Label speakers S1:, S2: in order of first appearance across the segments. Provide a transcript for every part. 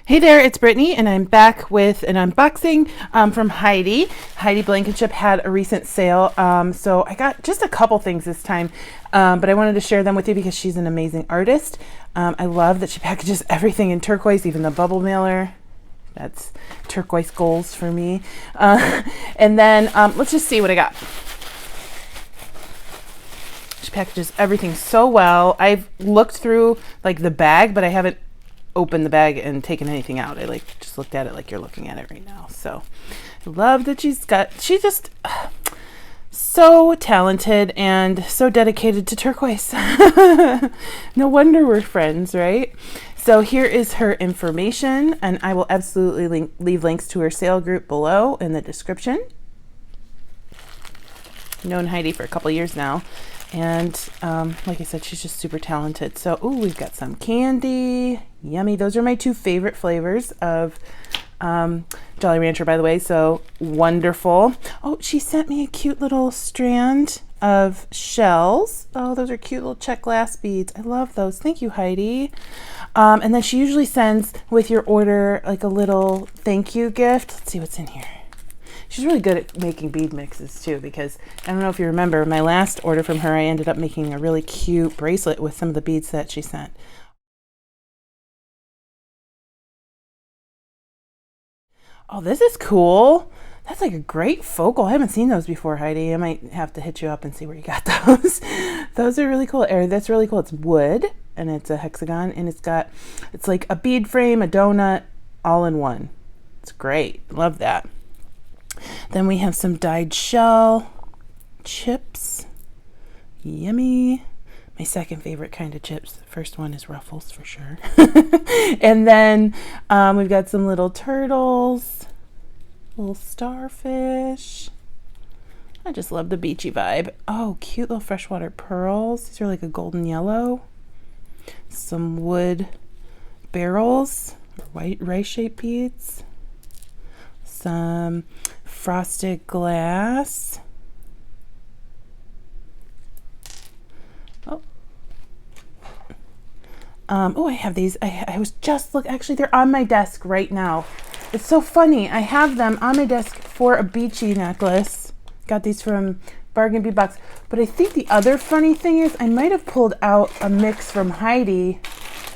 S1: Hey there, it's Brittany, and I'm back with an unboxing from Heidi. Heidi Blankenship had a recent sale, so I got just a couple things this time, but I wanted to share them with you because she's an amazing artist. I love that she packages everything in turquoise, even the bubble mailer. That's turquoise goals for me. And then let's just see what I got. She packages everything so well. I've looked through like the bag, but I haven't opened the bag and taken anything out. I just looked at it like you're looking at it right now. So I love that she's just so talented and so dedicated to turquoise. No wonder we're friends, right? So here is her information, and I will absolutely leave links to her sale group below in the description. I've known Heidi for a couple years now, and like I said, she's just super talented. So, ooh, we've got some candy. Yummy. Those are my two favorite flavors of Jolly Rancher, by the way. So wonderful. Oh, she sent me a cute little strand of shells. Oh, those are cute little check glass beads. I love those. Thank you, Heidi. And then she usually sends with your order like a little thank you gift. Let's see what's in here. She's really good at making bead mixes too, because I don't know if you remember my last order from her, I ended up making a really cute bracelet with some of the beads that she sent. Oh, this is cool. That's like a great focal. I haven't seen those before, Heidi. I might have to hit you up and see where you got those. Those are really cool. That's really cool. It's wood and it's a hexagon, and it's like a bead frame, a donut, all in one. It's great. Love that. Then we have some dyed shell chips. Yummy. My second favorite kind of chips. The first one is Ruffles for sure. And then we've got some little turtles, little starfish. I just love the beachy vibe. Oh, cute little freshwater pearls. These are like a golden yellow. Some wood barrels, white rice-shaped beads. Some frosted glass. Oh, I have these. I was just actually they're on my desk right now. It's so funny. I have them on my desk for a beachy necklace. Got these from Bargain Bead Box. But I think the other funny thing is I might have pulled out a mix from Heidi.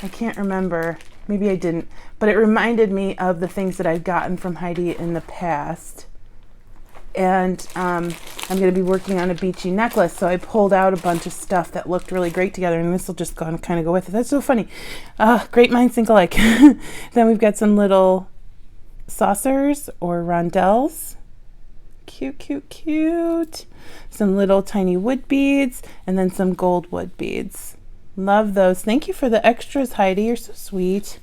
S1: I can't remember. Maybe I didn't. But it reminded me of the things that I've gotten from Heidi in the past. And I'm going to be working on a beachy necklace, so I pulled out a bunch of stuff that looked really great together, and this will just kind of go with it. That's so funny. Great minds think alike. Then we've got some little saucers or rondelles. Cute, cute, cute. Some little tiny wood beads, and then some gold wood beads. Love those. Thank you for the extras, Heidi. You're so sweet.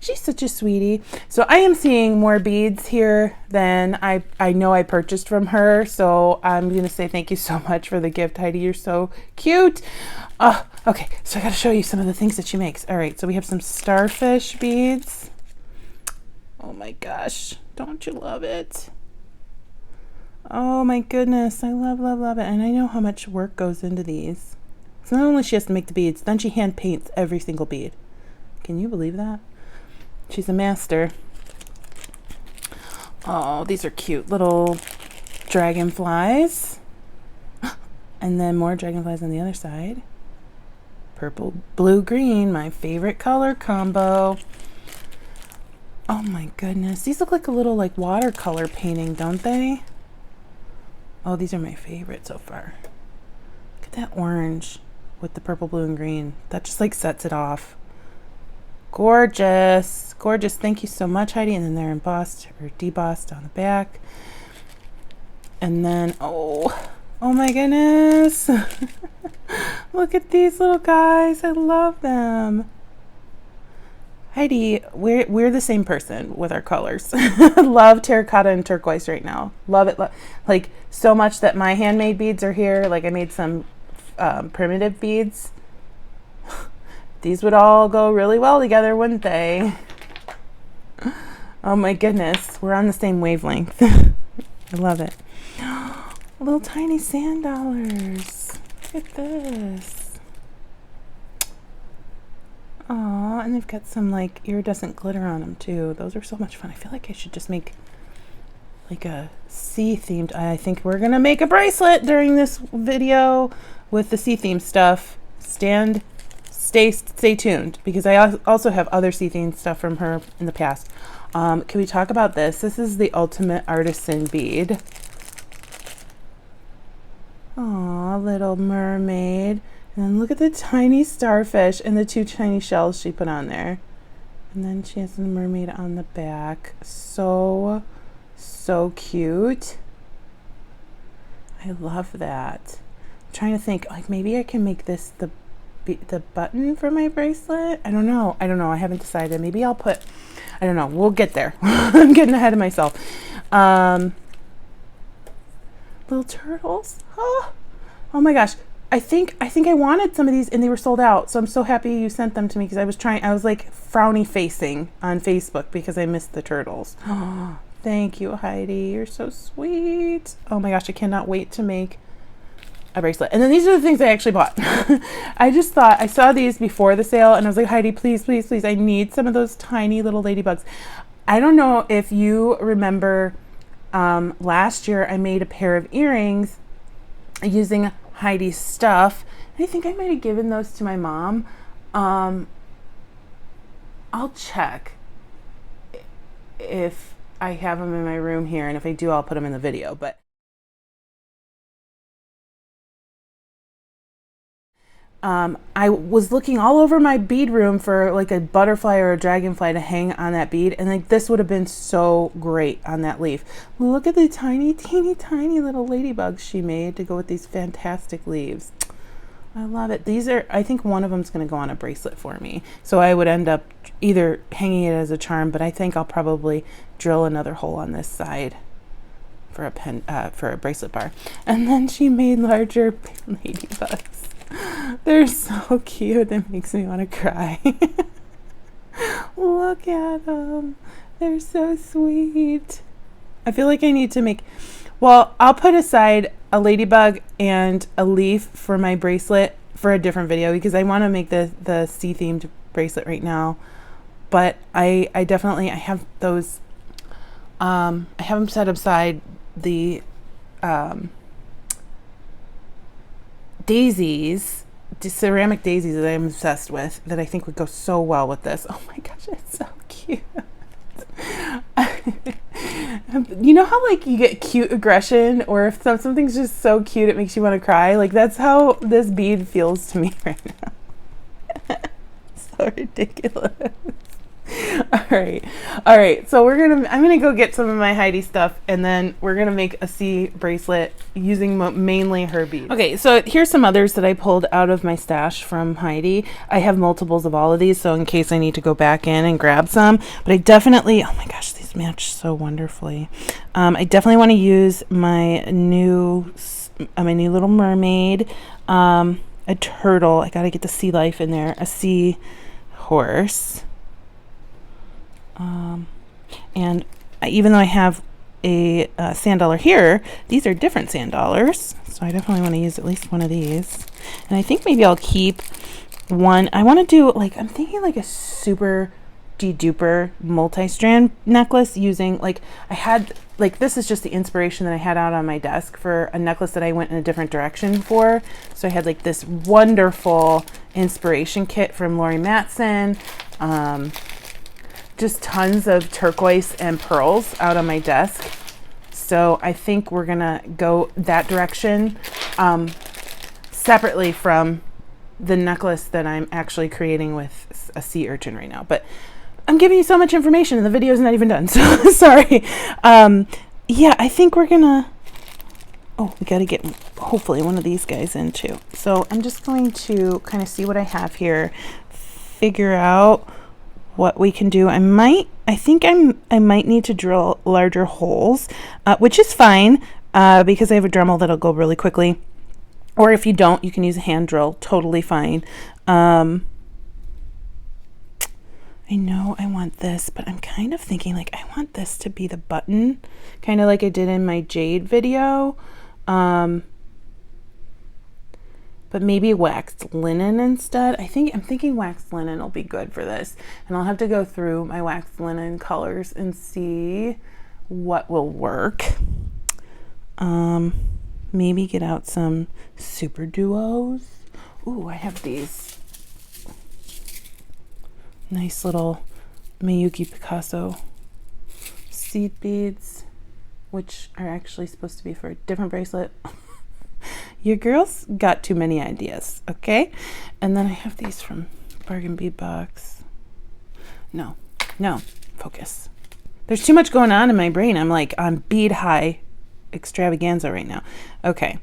S1: She's such a sweetie. So I am seeing more beads here than I know I purchased from her. So I'm going to say thank you so much for the gift, Heidi. You're so cute. Okay, so I got to show you some of the things that she makes. All right, so we have some starfish beads. Oh my gosh, don't you love it? Oh my goodness, I love, love, love it. And I know how much work goes into these. So not only she has to make the beads, then she hand paints every single bead. Can you believe that? She's a master. Oh, these are cute little dragonflies. And then more dragonflies on the other side. Purple, blue, green, my favorite color combo. Oh my goodness. These look like a little like watercolor painting, don't they? Oh, these are my favorite so far. Look at that orange with the purple, blue, and green. That just like sets it off. Gorgeous, gorgeous. Thank you so much, Heidi. And then they're embossed or debossed on the back. And then, oh my goodness. Look at these little guys. I love them. Heidi, we're the same person with our colors. Love terracotta and turquoise right now. Love it. Like so much that my handmade beads are here. Like I made some primitive beads. These would all go really well together, wouldn't they? Oh my goodness, we're on the same wavelength. I love it. Little tiny sand dollars. Look at this. Aw, and they've got some like iridescent glitter on them too. Those are so much fun. I feel like I should just make like a sea themed. I think we're gonna make a bracelet during this video with the sea themed stuff. Stay tuned, because I also have other sea themed stuff from her in the past. Can we talk about this? This is the Ultimate Artisan Bead. Aw, little mermaid. And then look at the tiny starfish and the 2 tiny shells she put on there. And then she has the mermaid on the back. So cute. I love that. I'm trying to think, like maybe I can make this the button for my bracelet. I don't know. I haven't decided. Maybe I'll put, I don't know. We'll get there. I'm getting ahead of myself. Little turtles. Oh my gosh. I think I wanted some of these and they were sold out. So I'm so happy you sent them to me, because I was like frowny facing on Facebook because I missed the turtles. Oh, thank you, Heidi. You're so sweet. Oh my gosh, I cannot wait to make a bracelet. And then these are the things I actually bought. I just thought, I saw these before the sale and I was like, Heidi, please, please, please, I need some of those tiny little ladybugs. I don't know if you remember, last year I made a pair of earrings using Heidi's stuff. I think I might have given those to my mom. I'll check if I have them in my room here, and if I do, I'll put them in the video. But I was looking all over my bead room for like a butterfly or a dragonfly to hang on that bead, and like this would have been so great on that leaf. Look at the tiny, teeny, tiny little ladybugs she made to go with these fantastic leaves. I love it. These are, I think one of them's going to go on a bracelet for me. So I would end up either hanging it as a charm, but I think I'll probably drill another hole on this side for a bracelet bar. And then she made larger ladybugs. They're so cute. It makes me want to cry. Look at them. They're so sweet. I feel like I need to make, well, I'll put aside a ladybug and a leaf for my bracelet for a different video, because I want to make the sea themed bracelet right now. But I definitely, I have those, I have them set aside, the daisies, the ceramic daisies that I'm obsessed with, that I think would go so well with this. Oh my gosh, it's so cute. You know how like you get cute aggression, or if something's just so cute it makes you want to cry? Like that's how this bead feels to me right now. So ridiculous. All right, so I'm gonna go get some of my Heidi stuff, and then we're gonna make a sea bracelet using mainly her beads. Okay, so here's some others that I pulled out of my stash from Heidi. I have multiples of all of these, so in case I need to go back in and grab some, but I definitely, oh my gosh, these match so wonderfully. I definitely want to use my new little mermaid, a turtle. I gotta get the sea life in there, a sea horse. And even though I have a sand dollar here, these are different sand dollars, so I definitely want to use at least one of these. And I think maybe I'll keep one. I want to do like, I'm thinking like a super duper multi-strand necklace using, like, I had, like, this is just the inspiration that I had out on my desk for a necklace that I went in a different direction for. So I had like this wonderful inspiration kit from Lori Matson, just tons of turquoise and pearls out on my desk. So I think we're gonna go that direction, separately from the necklace that I'm actually creating with a sea urchin right now. But I'm giving you so much information and the video is not even done, so sorry. Yeah, I think we're gonna, oh, we gotta get hopefully one of these guys in too. So I'm just going to kind of see what I have here, figure out what we can do. I think I might need to drill larger holes, which is fine, because I have a Dremel that'll go really quickly. Or if you don't, you can use a hand drill, totally fine. I know I want this, but I'm kind of thinking like I want this to be the button, kind of like I did in my jade video. But but maybe waxed linen instead. I'm thinking waxed linen will be good for this. And I'll have to go through my waxed linen colors and see what will work. Maybe get out some super duos. Ooh, I have these nice little Miyuki Picasso seed beads, which are actually supposed to be for a different bracelet. Your girl's got too many ideas, okay? And then I have these from Bargain Bead Box. No, focus. There's too much going on in my brain. I'm like on bead high extravaganza right now. Okay,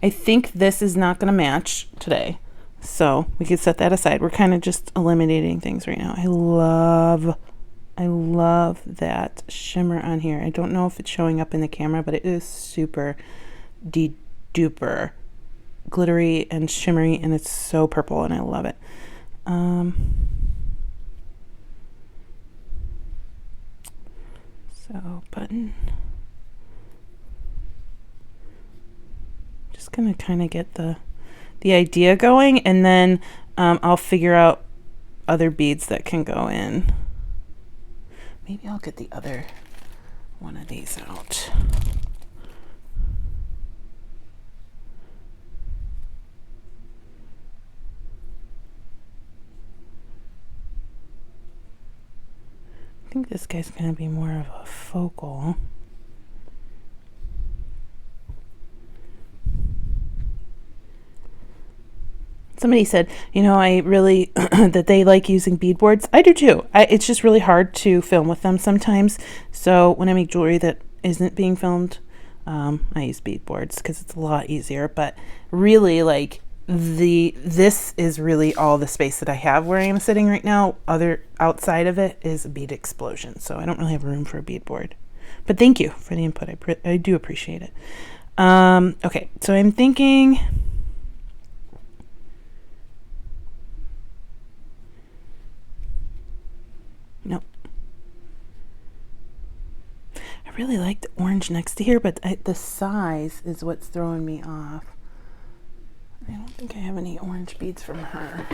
S1: I think this is not going to match today, so we can set that aside. We're kind of just eliminating things right now. I love that shimmer on here. I don't know if it's showing up in the camera, but it is super duper glittery and shimmery, and it's so purple, and I love it. So button. Just gonna kind of get the idea going, and then I'll figure out other beads that can go in. Maybe I'll get the other one of these out. I think this guy's going to be more of a focal. Somebody said, I really, that they like using bead boards. I do too. It's just really hard to film with them sometimes. So when I make jewelry that isn't being filmed, I use bead boards because it's a lot easier. But really, like, this is really all the space that I have where I am sitting right now. Outside of it is a bead explosion. So I don't really have room for a bead board. But thank you for the input. I do appreciate it. Okay, so I'm thinking... Nope. I really like the orange next to here, but the size is what's throwing me off. I don't think I have any orange beads from her.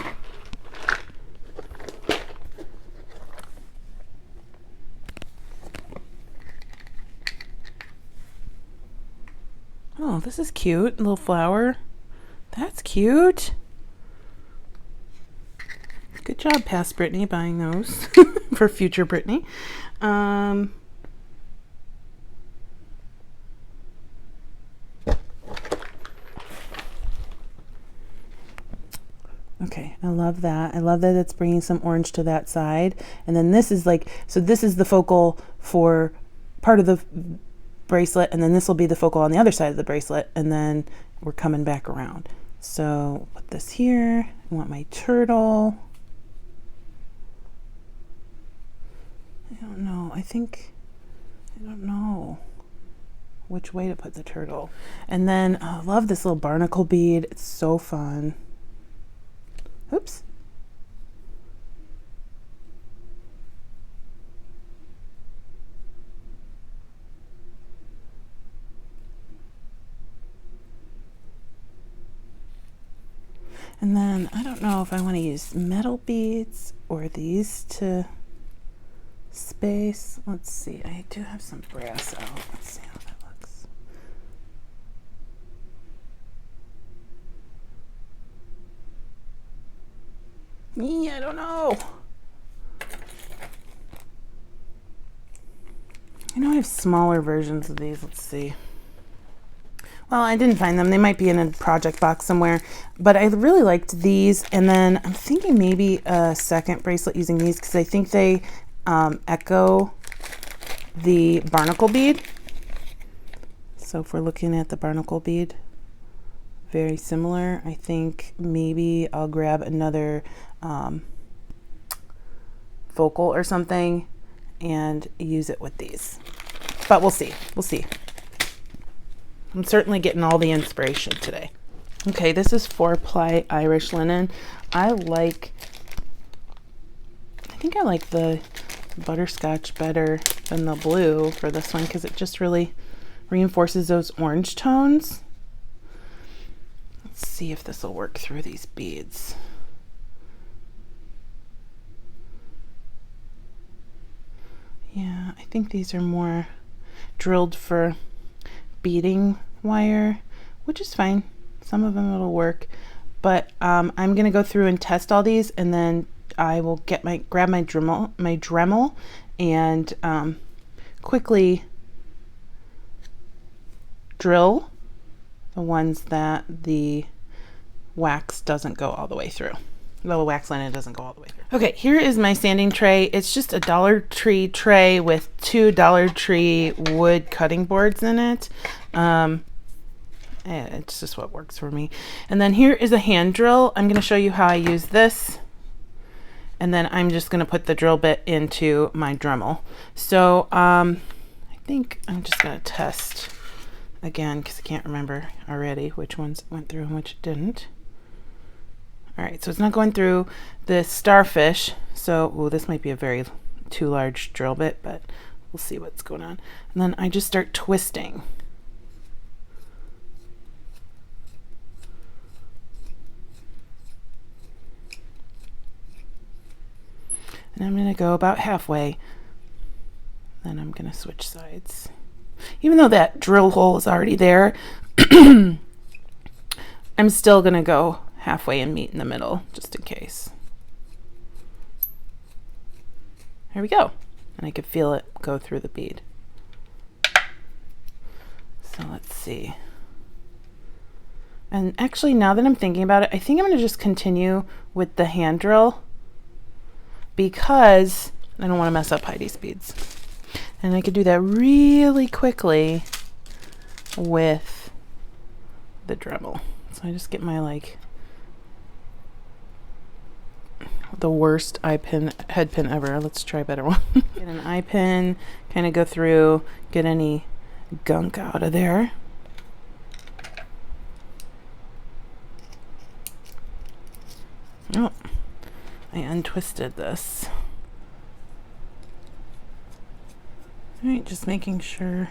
S1: Oh, this is cute. A little flower. That's cute. Good job, past Brittany, buying those for future Brittany. Okay, I love that. I love that it's bringing some orange to that side. And then this is like, so this is the focal for part of the bracelet, and then this will be the focal on the other side of the bracelet, and then we're coming back around. So put this here. I want my turtle. I don't know. I don't know which way to put the turtle. And then I love this little barnacle bead. It's so fun. Oops. And then I don't know if I want to use metal beads or these to space. Let's see. I do have some brass out. Let's see how that looks. I don't know. I know I have smaller versions of these. Let's see. Well, I didn't find them. They might be in a project box somewhere, but I really liked these. And then I'm thinking maybe a second bracelet using these because I think they echo the barnacle bead. So if we're looking at the barnacle bead, very similar. I think maybe I'll grab another focal or something and use it with these. But we'll see. We'll see. I'm certainly getting all the inspiration today. Okay, this is 4-ply Irish linen. I think I like the butterscotch better than the blue for this one because it just really reinforces those orange tones. Let's Let's see if this will work through these beads. Yeah, I think these are more drilled for beading wire, which is fine. Some of them it'll work, but I'm gonna go through and test all these, and then I will grab my Dremel and quickly drill the ones that the wax doesn't go all the way through. The wax linen doesn't go all the way through. Okay, here is my sanding tray. It's just a Dollar Tree tray with 2 Dollar Tree wood cutting boards in it. It's just what works for me. And then here is a hand drill. I'm going to show you how I use this. And then I'm just going to put the drill bit into my Dremel. So I think I'm just going to test again because I can't remember already which ones went through and which didn't. All right, so it's not going through the starfish. So, this might be a very too large drill bit, but we'll see what's going on. And then I just start twisting. And I'm going to go about halfway. Then I'm going to switch sides. Even though that drill hole is already there, I'm still going to go halfway and meet in the middle, just in case. There we go. And I could feel it go through the bead. So let's see. And actually, now that I'm thinking about it, I think I'm going to just continue with the hand drill because I don't want to mess up Heidi's beads. And I could do that really quickly with the Dremel. So I just get my the worst head pin ever. Let's try a better one. Get an eye pin, kind of go through, get any gunk out of there. Oh, I untwisted this. All right, just making sure.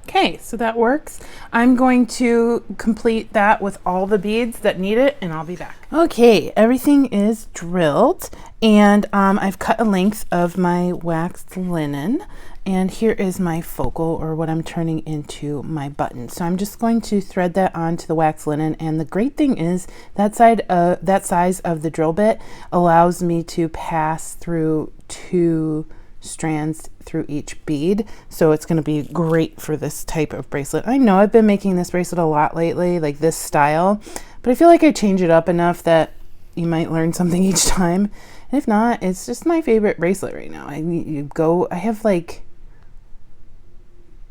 S1: Okay, so that works. I'm going to complete that with all the beads that need it, and I'll be back. Okay, everything is drilled, and I've cut a length of my waxed linen, and here is my focal, or what I'm turning into my button. So I'm just going to thread that onto the waxed linen, and the great thing is that size of the drill bit allows me to pass through 2 strands through each bead, so it's going to be great for this type of bracelet. I know I've been making this bracelet a lot lately, like this style, but I feel like I change it up enough that you might learn something each time, and if not, it's just my favorite bracelet right now. I have like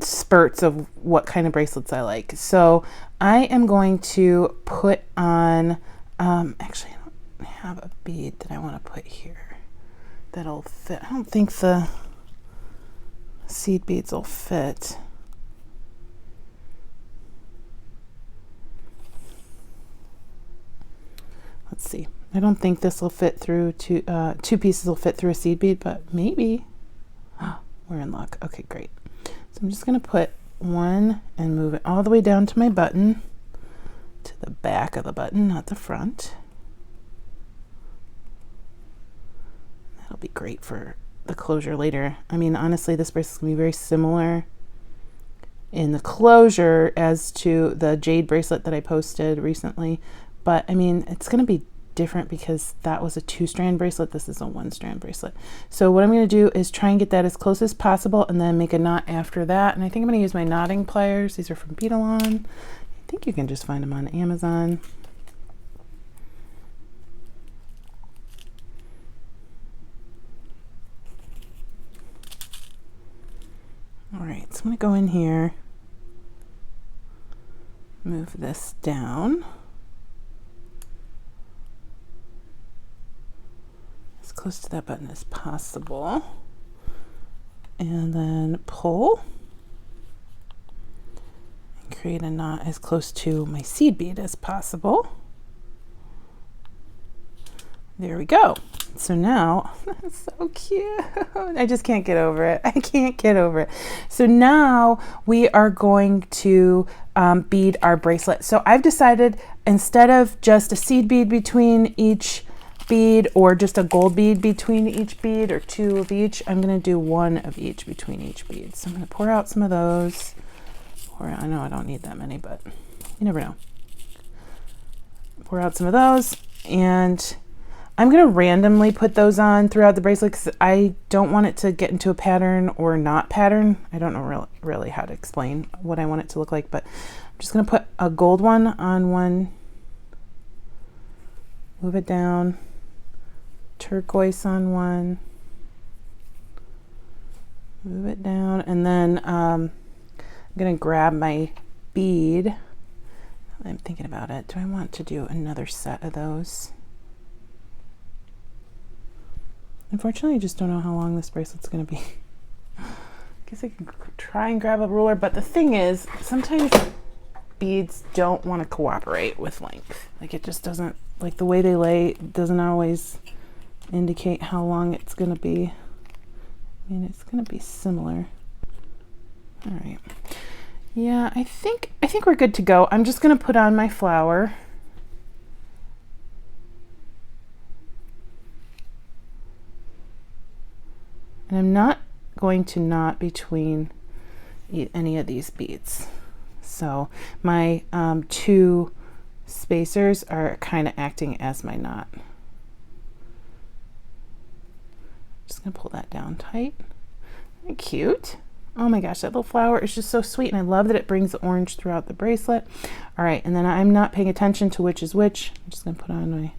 S1: spurts of what kind of bracelets I like. So I am going to put on actually I don't have a bead that I want to put here that'll fit. I don't think the seed beads will fit. Let's see. I don't think this will fit through two pieces will fit through a seed bead, but maybe. Oh, we're in luck. Okay, great. So I'm just going to put one and move it all the way down to my button, to the back of the button, not the front. That'll be great for the closure later. I mean, honestly, this bracelet's gonna be very similar in the closure as to the jade bracelet that I posted recently, but I mean, it's gonna be different because that was a 2-strand bracelet. This is a 1-strand bracelet. So what I'm gonna do is try and get that as close as possible and then make a knot after that. And I think I'm gonna use my knotting pliers. These are from Beading. I think you can just find them on Amazon. All right, so I'm going to go in here, move this down, close to that button as possible. And then pull. And create a knot as close to my seed bead as possible. There we go. So now, that's so cute. I just can't get over it. I can't get over it. So now we are going to bead our bracelet. So I've decided, instead of just a seed bead between each bead, or just a gold bead between each bead, or two of each, I'm going to do one of each between each bead. So I'm going to pour out some of those. I know I don't need that many, but you never know. Pour out some of those, and I'm going to randomly put those on throughout the bracelet because I don't want it to get into a pattern or not pattern. I don't know really how to explain what I want it to look like, but I'm just going to put a gold one on one, move it down, turquoise on one, move it down, and then I'm going to grab my bead. I'm thinking about it. Do I want to do another set of those? Unfortunately, I just don't know how long this bracelet's going to be. I guess I can try and grab a ruler, but the thing is, sometimes beads don't want to cooperate with length. Like, it just doesn't, like the way they lay doesn't always indicate how long it's going to be. I mean, it's going to be similar. All right. Yeah, I think we're good to go. I'm just going to put on my flower. And I'm not going to knot between any of these beads. So my two spacers are kind of acting as my knot. Just gonna pull that down tight. Isn't it cute? Oh my gosh, that little flower is just so sweet, and I love that it brings the orange throughout the bracelet. All right, and then I'm not paying attention to which is which. I'm just gonna put on my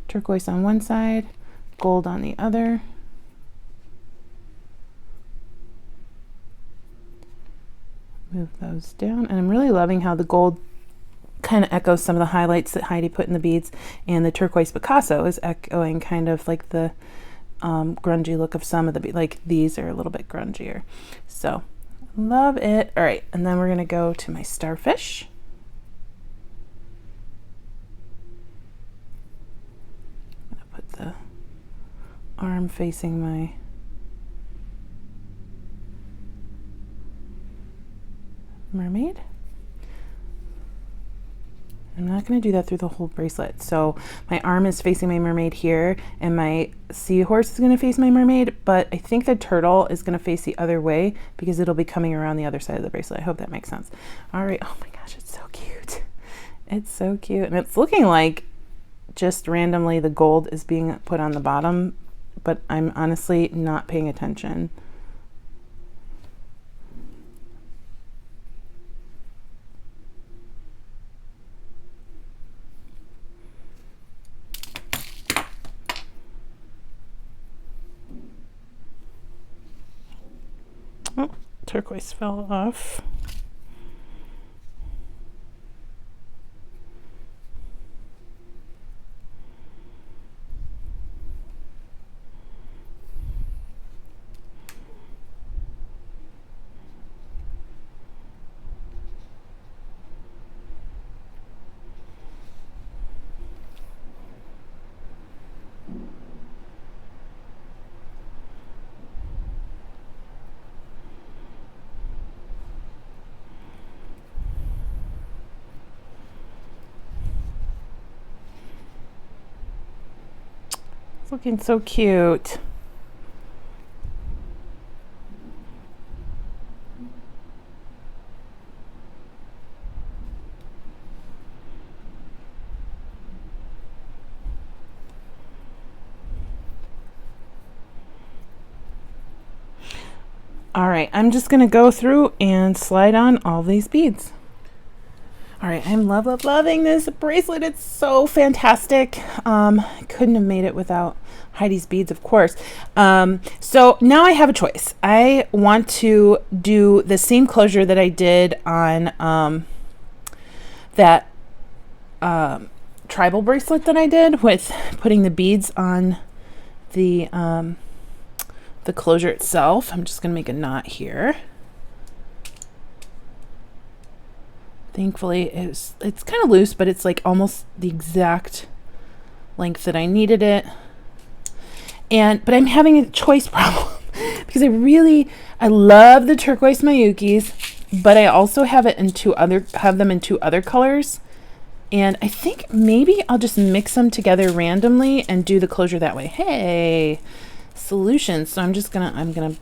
S1: turquoise on one side, gold on the other. Move those down, and I'm really loving how the gold kind of echoes some of the highlights that Heidi put in the beads, and the turquoise Picasso is echoing kind of like the grungy look of some of the beads. Like, these are a little bit grungier, so love it. All right, and then we're gonna go to my starfish. I'm gonna put the arm facing my mermaid. I'm not going to do that through the whole bracelet. So my arm is facing my mermaid here, and my seahorse is going to face my mermaid, but I think the turtle is going to face the other way because it'll be coming around the other side of the bracelet. I hope that makes sense. All right. Oh my gosh, it's so cute. It's so cute. And it's looking like just randomly the gold is being put on the bottom, but I'm honestly not paying attention. Oh, turquoise fell off. It's looking so cute. All right, I'm just gonna go through and slide on all these beads. All right, I'm loving this bracelet. It's so fantastic. I couldn't have made it without Heidi's beads, of course. So now I have a choice. I want to do the same closure that I did on that tribal bracelet that I did with putting the beads on the closure itself. I'm just going to make a knot here. Thankfully, it's kind of loose, but it's like almost the exact length that I needed it. But I'm having a choice problem because I love the turquoise Mayukis, but I also have them in two other colors. And I think maybe I'll just mix them together randomly and do the closure that way. Hey, solutions. So I'm gonna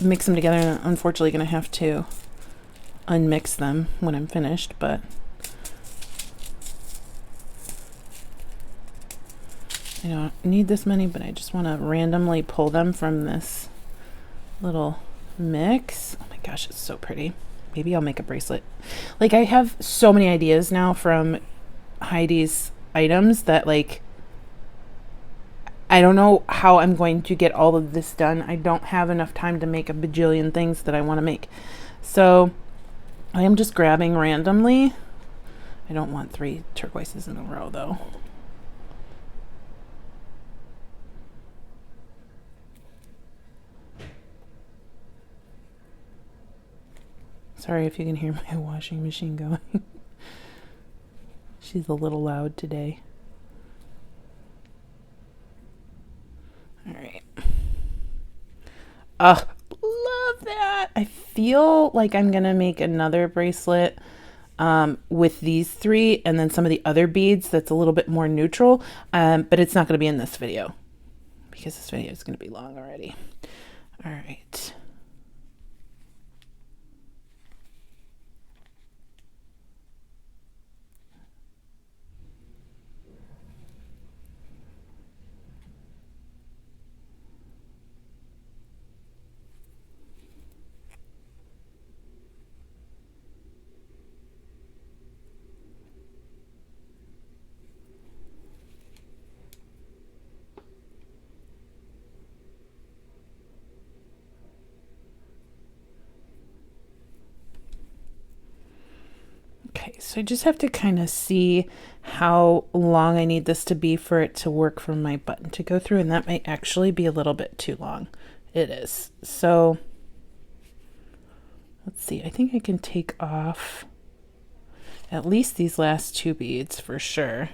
S1: mix them together, and unfortunately gonna have to unmix them when I'm finished, but I don't need this many, but I just want to randomly pull them from this little mix. Oh my gosh, it's so pretty. Maybe I'll make a bracelet. Like, I have so many ideas now from Heidi's items that, like, I don't know how I'm going to get all of this done. I don't have enough time to make a bajillion things that I want to make. So I am just grabbing randomly. I don't want 3 turquoises in a row though. Sorry if you can hear my washing machine going. She's a little loud today. All right. Love that. I feel like I'm gonna make another bracelet with these 3 and then some of the other beads that's a little bit more neutral, but it's not gonna be in this video because this video is gonna be long already. All right. Okay, so I just have to kind of see how long I need this to be for it to work for my button to go through, and that might actually be a little bit too long. It is. So let's see, I think I can take off at least these last 2 beads for sure.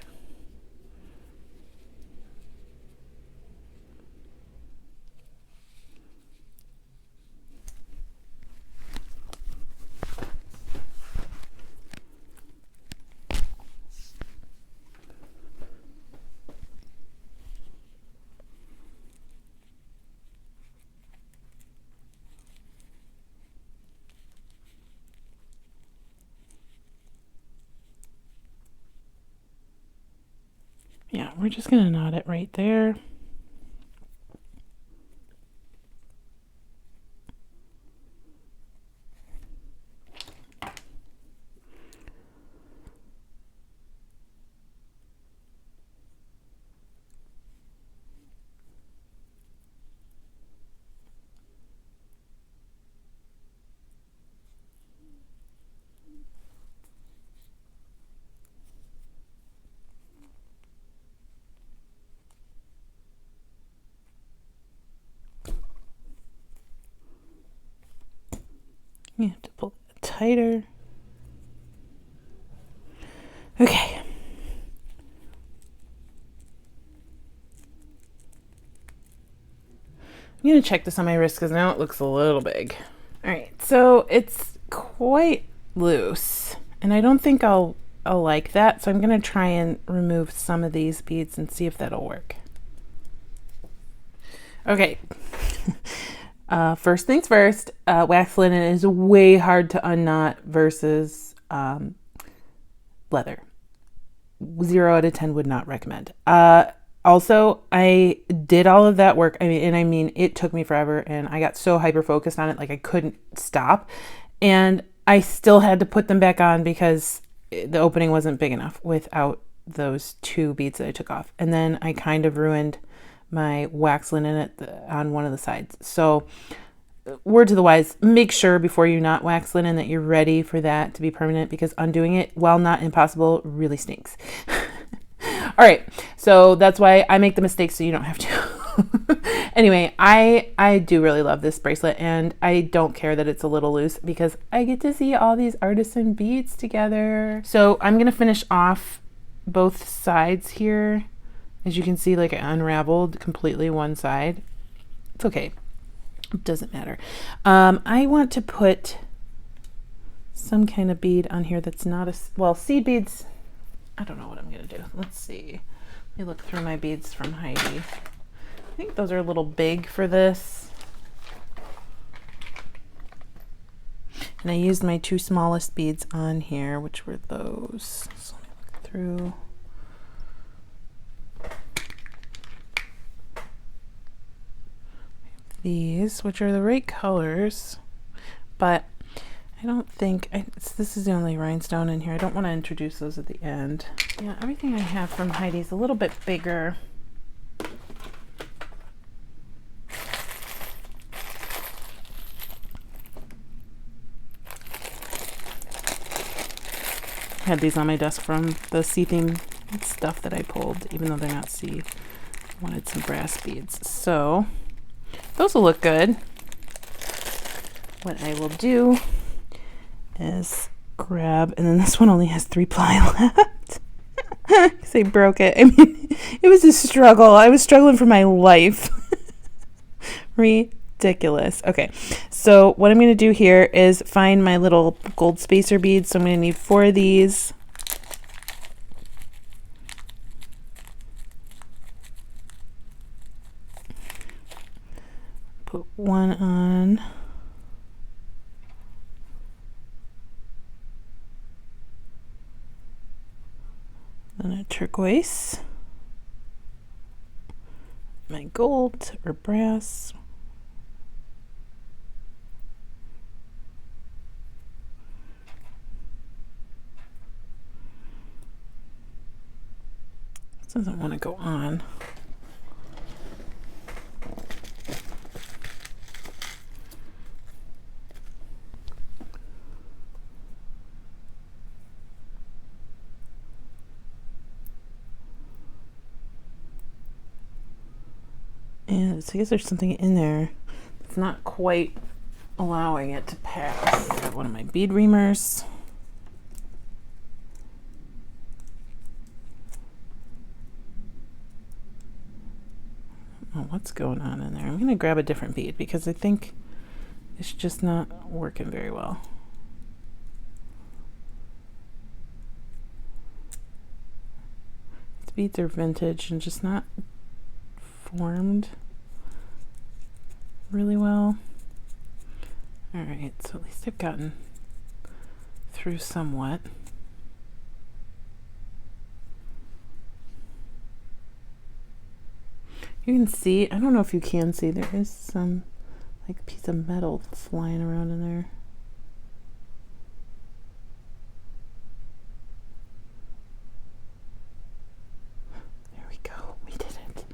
S1: Yeah, we're just going to knot it right there. You have to pull it tighter. Okay. I'm going to check this on my wrist because now it looks a little big. All right, so it's quite loose, and I don't think I'll like that, so I'm going to try and remove some of these beads and see if that'll work. Okay. First things first, wax linen is way hard to unknot versus leather. 0 out of 10 would not recommend. Also, I did all of that work. I mean, it took me forever, and I got so hyper focused on it, like I couldn't stop. And I still had to put them back on because the opening wasn't big enough without those 2 beads that I took off. And then I kind of ruined my wax linen on one of the sides. So word to the wise, make sure before you knot wax linen that you're ready for that to be permanent, because undoing it, while not impossible, really stinks. All right, so that's why I make the mistakes so you don't have to. Anyway, I do really love this bracelet, and I don't care that it's a little loose because I get to see all these artisan beads together. So I'm gonna finish off both sides here. As you can see, like I unraveled completely one side. It's okay, it doesn't matter. I want to put some kind of bead on here that's not a, well, seed beads. I don't know what I'm gonna do. Let's see. Let me look through my beads from Heidi. I think those are a little big for this. And I used my 2 smallest beads on here, which were those. So let me look through. These, which are the right colors, but I don't think, this is the only rhinestone in here. I don't want to introduce those at the end. Yeah, everything I have from Heidi is a little bit bigger. I had these on my desk from the sea theme stuff that I pulled, even though they're not sea. I wanted some brass beads. So those will look good. What I will do is grab, and then this one only has 3 ply left because I broke it. I mean, it was a struggle. I was struggling for my life. Ridiculous. Okay, so what I'm going to do here is find my little gold spacer beads. So I'm going to need 4 of these. Put one on. Then a turquoise, my gold or brass, this doesn't want to go on. And so I guess there's something in there that's not quite allowing it to pass. I got one of my bead reamers. Oh, what's going on in there? I'm going to grab a different bead because I think it's just not working very well. These beads are vintage and just not formed really well. All right, so at least I've gotten through somewhat. You can see, I don't know if you can see, there is some like piece of metal flying around in there. There we go. We did it.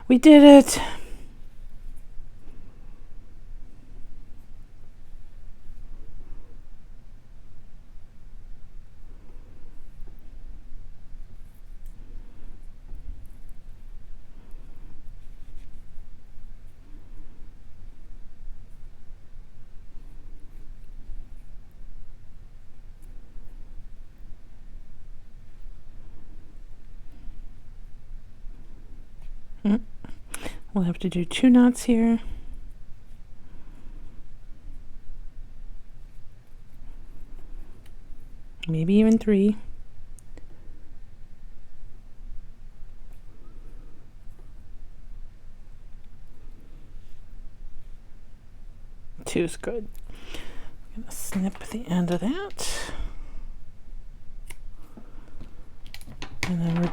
S1: We did it. We'll have to do 2 knots here. Maybe even 3. Two is good. I'm gonna snip the end of that. And then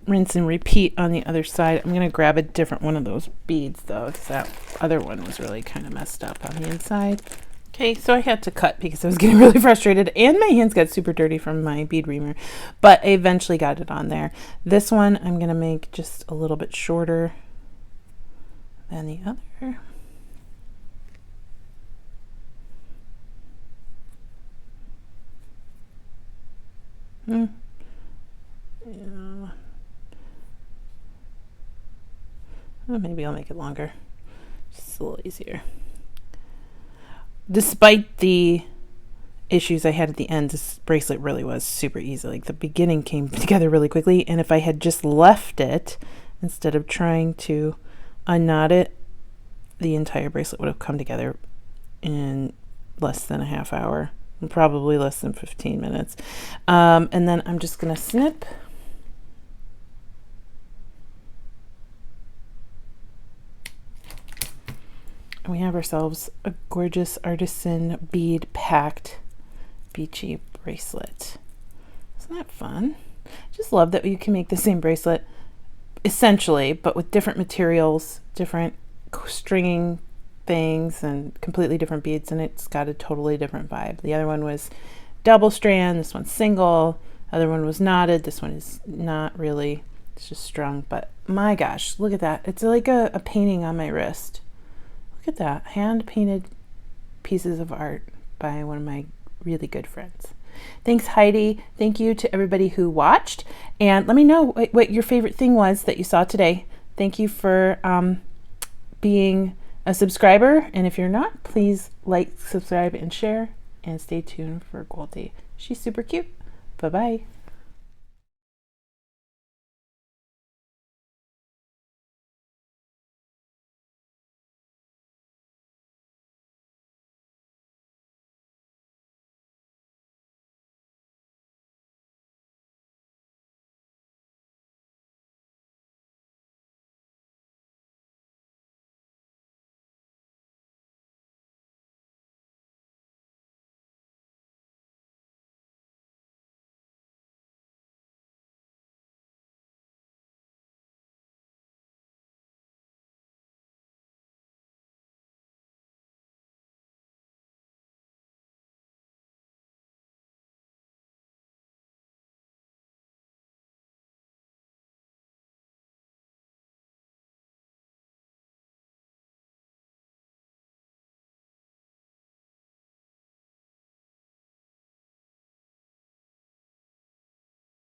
S1: rinse and repeat on the other side. I'm going to grab a different one of those beads though, because that other one was really kind of messed up on the inside. Okay, so I had to cut because I was getting really frustrated and my hands got super dirty from my bead reamer, but I eventually got it on there. This one I'm going to make just a little bit shorter than the other. Yeah. Oh, maybe I'll make it longer. Just a little easier. Despite the issues I had at the end, this bracelet really was super easy. Like the beginning came together really quickly, and if I had just left it instead of trying to unknot it, the entire bracelet would have come together in less than a half hour, and probably less than 15 minutes. And then I'm just gonna snip. And we have ourselves a gorgeous artisan bead packed beachy bracelet. Isn't that fun? Just love that you can make the same bracelet essentially, but with different materials, different stringing things, and completely different beads, and it's got a totally different vibe. The other one was double strand, this one's single, other one was knotted, this one is not really, it's just strung. But my gosh, look at that. It's like a painting on my wrist. Look at that, hand painted pieces of art by one of my really good friends. Thanks, Heidi. Thank you to everybody who watched, and let me know what your favorite thing was that you saw today. Thank you for being a subscriber, and if you're not, please like, subscribe, and share, and stay tuned for Goldie. She's super cute. Bye-bye.